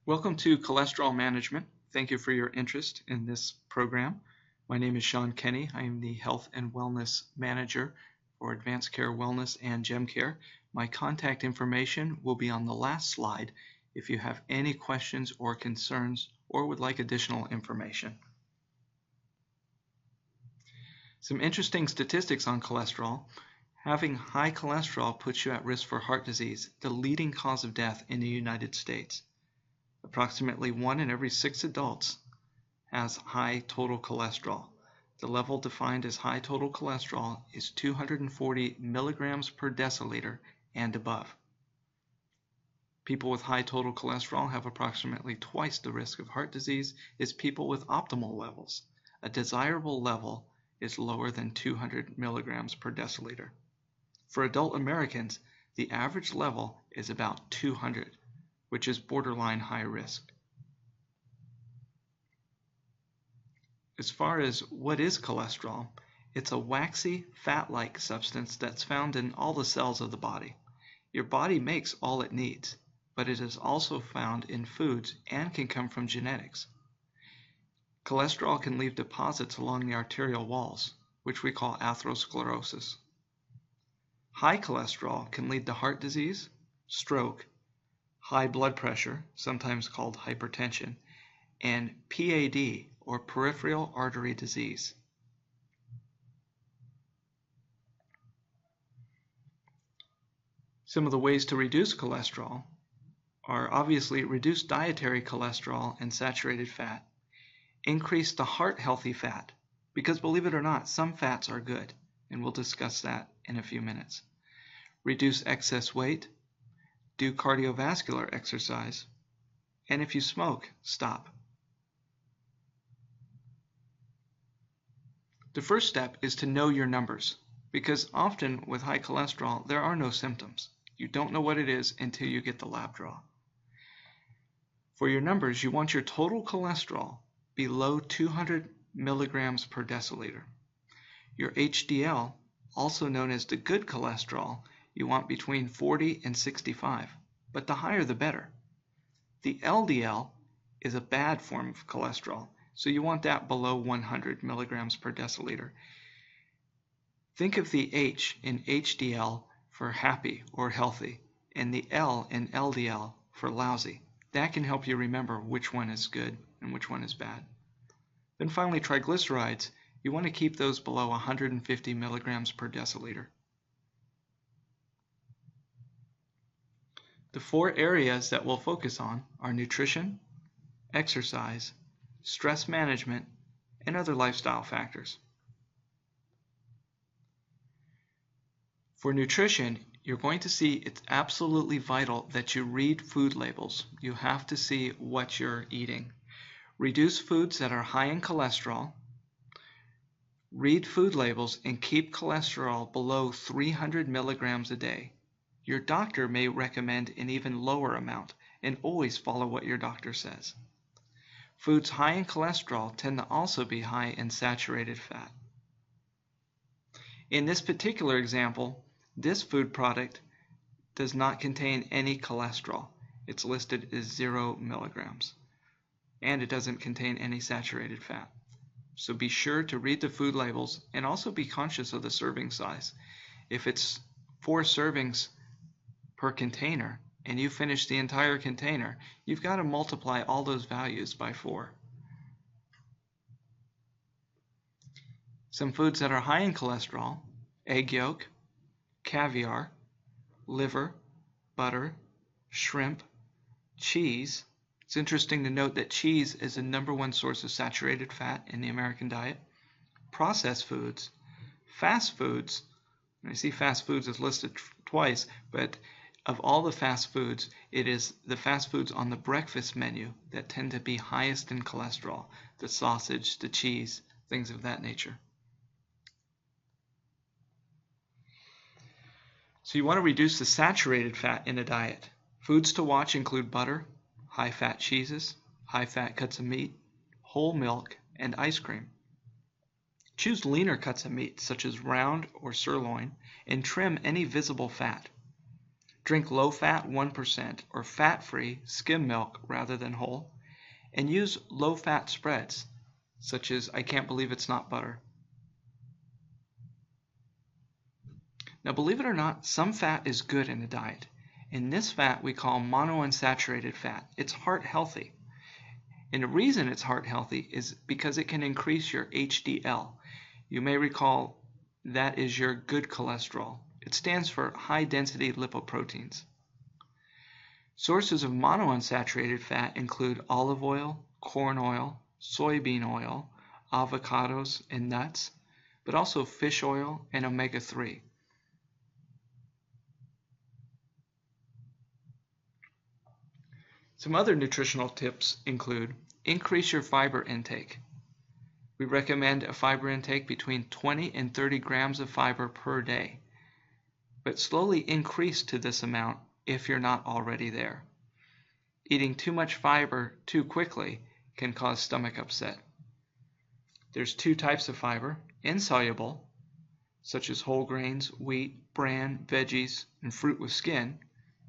Welcome to Cholesterol Management. Thank you for your interest in this program. My name is Sean Kenny. I am the Health and Wellness Manager for Advanced Care Wellness and Gemcare. My contact information will be on the last slide if you have any questions or concerns or would like additional information. Some interesting statistics on cholesterol. Having high cholesterol puts you at risk for heart disease, the leading cause of death in the United States. Approximately 1 in every 6 adults has high total cholesterol. The level defined as high total cholesterol is 240 milligrams per deciliter and above. People with high total cholesterol have approximately twice the risk of heart disease as people with optimal levels. A desirable level is lower than 200 milligrams per deciliter. For adult Americans, the average level is about 200, which is borderline high risk. As far as what is cholesterol, it's a waxy, fat-like substance that's found in all the cells of the body. Your body makes all it needs, but it is also found in foods and can come from genetics. Cholesterol can leave deposits along the arterial walls, which we call atherosclerosis. High cholesterol can lead to heart disease, stroke, high blood pressure, sometimes called hypertension, and PAD, or peripheral artery disease. Some of the ways to reduce cholesterol are obviously reduce dietary cholesterol and saturated fat, increase the heart-healthy fat, because believe it or not, some fats are good, and we'll discuss that in a few minutes. Reduce excess weight, do cardiovascular exercise, and if you smoke, stop. The first step is to know your numbers, because often with high cholesterol, there are no symptoms. You don't know what it is until you get the lab draw. For your numbers, you want your total cholesterol below 200 milligrams per deciliter. Your HDL, also known as the good cholesterol, you want between 40 and 65, but the higher the better. The LDL is a bad form of cholesterol, so you want that below 100 milligrams per deciliter. Think of the H in HDL for happy or healthy, and the L in LDL for lousy. That can help you remember which one is good and which one is bad. Then finally, triglycerides, you want to keep those below 150 milligrams per deciliter. The 4 areas that we'll focus on are nutrition, exercise, stress management, and other lifestyle factors. For nutrition, you're going to see it's absolutely vital that you read food labels. You have to see what you're eating. Reduce foods that are high in cholesterol. Read food labels and keep cholesterol below 300 milligrams a day. Your doctor may recommend an even lower amount, and always follow what your doctor says. Foods high in cholesterol tend to also be high in saturated fat. In this particular example, this food product does not contain any cholesterol. It's listed as 0 milligrams, and it doesn't contain any saturated fat. So be sure to read the food labels and also be conscious of the serving size. If it's 4 servings per container and you finish the entire container, you've got to multiply all those values by 4. Some foods that are high in cholesterol: egg yolk, caviar, liver, butter, shrimp, cheese. It's interesting to note that cheese is the #1 source of saturated fat in the American diet. Processed foods, fast foods. I see fast foods is listed twice, but of all the fast foods, it is the fast foods on the breakfast menu that tend to be highest in cholesterol. The sausage, the cheese, things of that nature. So you want to reduce the saturated fat in a diet. Foods to watch include butter, high-fat cheeses, high-fat cuts of meat, whole milk, and ice cream. Choose leaner cuts of meat, such as round or sirloin, and trim any visible fat. Drink low-fat 1% or fat-free skim milk rather than whole, and use low-fat spreads, such as I can't believe it's not butter. Now, believe it or not, some fat is good in a diet, and this fat we call monounsaturated fat. It's heart healthy. And the reason it's heart healthy is because it can increase your HDL. You may recall that is your good cholesterol. It stands for high density lipoproteins. Sources of monounsaturated fat include olive oil, corn oil, soybean oil, avocados, and nuts, but also fish oil and omega-3. Some other nutritional tips include increase your fiber intake. We recommend a fiber intake between 20 and 30 grams of fiber per day, but slowly increase to this amount if you're not already there. Eating too much fiber too quickly can cause stomach upset. There's two types of fiber: insoluble, such as whole grains, wheat, bran, veggies, and fruit with skin,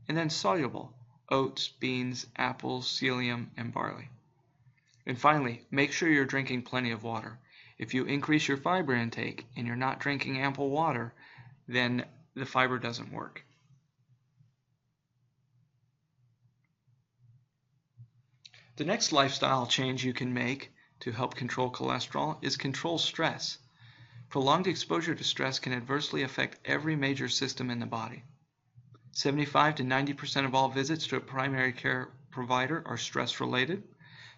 and then soluble, oats, beans, apples, psyllium, and barley. And finally, make sure you're drinking plenty of water. If you increase your fiber intake and you're not drinking ample water, then the fiber doesn't work. The next lifestyle change you can make to help control cholesterol is control stress. Prolonged exposure to stress can adversely affect every major system in the body. 75 to 90% of all visits to a primary care provider are stress-related.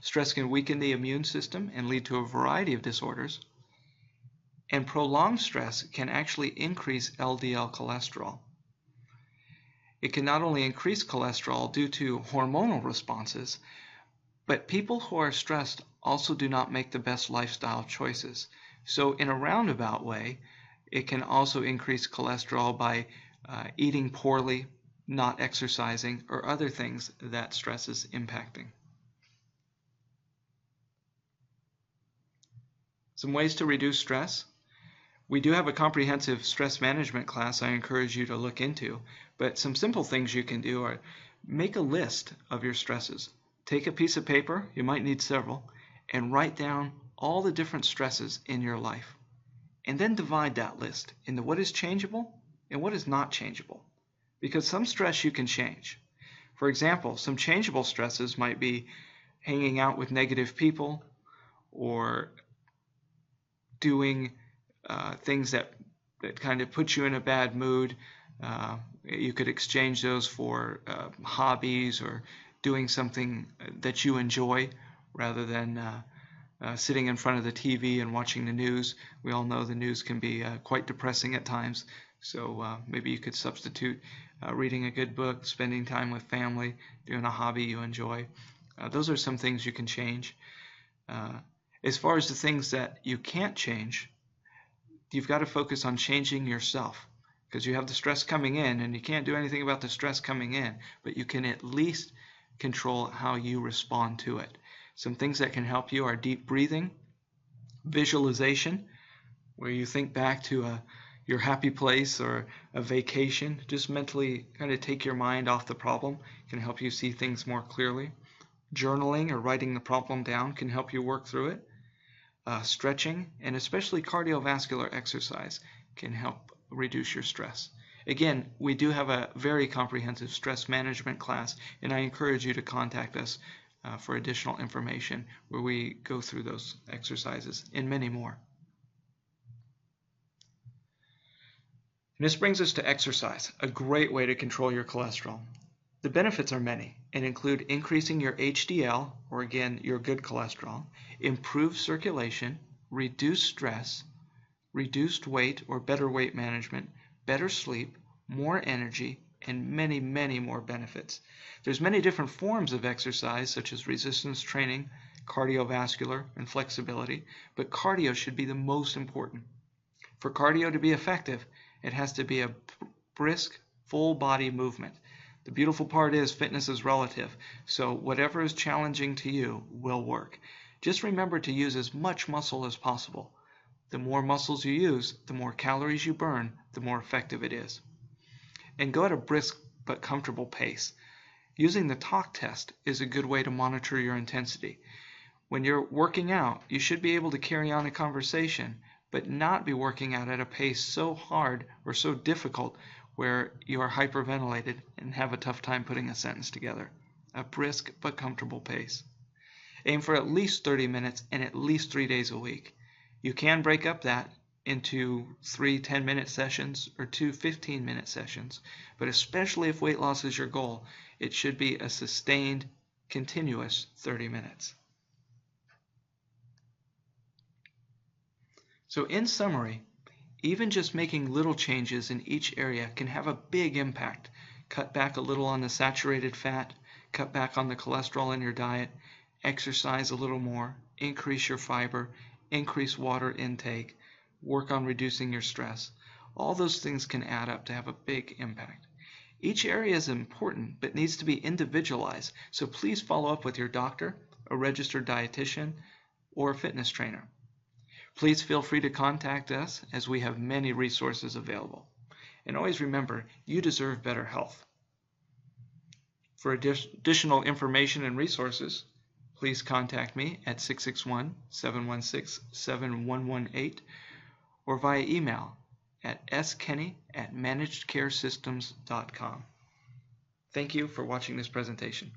Stress can weaken the immune system and lead to a variety of disorders. And prolonged stress can actually increase LDL cholesterol. It can not only increase cholesterol due to hormonal responses, but people who are stressed also do not make the best lifestyle choices. So in a roundabout way, it can also increase cholesterol by eating poorly, not exercising, or other things that stress is impacting. Some ways to reduce stress. We do have a comprehensive stress management class I encourage you to look into, but some simple things you can do are make a list of your stresses. Take a piece of paper, you might need several, and write down all the different stresses in your life. And then divide that list into what is changeable and what is not changeable. Because some stress you can change. For example, some changeable stresses might be hanging out with negative people or doing things that kind of put you in a bad mood. You could exchange those for hobbies or doing something that you enjoy rather than sitting in front of the TV and watching the news. We all know the news can be quite depressing at times. So maybe you could substitute reading a good book, spending time with family, doing a hobby you enjoy. Those are some things you can change. As far as the things that you can't change, you've got to focus on changing yourself, because you have the stress coming in and you can't do anything about the stress coming in, but you can at least control how you respond to it. Some things that can help you are deep breathing, visualization, where you think back to your happy place or a vacation. Just mentally kind of take your mind off the problem. Can help you see things more clearly. Journaling or writing the problem down can help you work through it. Stretching and especially cardiovascular exercise can help reduce your stress. Again, we do have a very comprehensive stress management class, and I encourage you to contact us for additional information where we go through those exercises and many more. And this brings us to exercise, a great way to control your cholesterol. The benefits are many and include increasing your HDL, or again, your good cholesterol, improved circulation, reduced stress, reduced weight or better weight management, better sleep, more energy, and many, many more benefits. There's many different forms of exercise, such as resistance training, cardiovascular, and flexibility, but cardio should be the most important. For cardio to be effective, it has to be a brisk, full body movement. The beautiful part is fitness is relative, so whatever is challenging to you will work. Just remember to use as much muscle as possible. The more muscles you use, the more calories you burn, the more effective it is. And go at a brisk but comfortable pace. Using the talk test is a good way to monitor your intensity. When you're working out, you should be able to carry on a conversation, but not be working out at a pace so hard or so difficult where you are hyperventilated and have a tough time putting a sentence together. A brisk but comfortable pace. Aim for at least 30 minutes and at least 3 days a week. You can break up that into 3 10-minute sessions or 2 15-minute sessions, but especially if weight loss is your goal, it should be a sustained, continuous 30 minutes. So in summary, even just making little changes in each area can have a big impact. Cut back a little on the saturated fat, cut back on the cholesterol in your diet, exercise a little more, increase your fiber, increase water intake, work on reducing your stress. All those things can add up to have a big impact. Each area is important but needs to be individualized, so please follow up with your doctor, a registered dietitian, or a fitness trainer. Please feel free to contact us as we have many resources available. And always remember, you deserve better health. For additional information and resources, please contact me at 661-716-7118 or via email at skenney@managedcaresystems.com. Thank you for watching this presentation.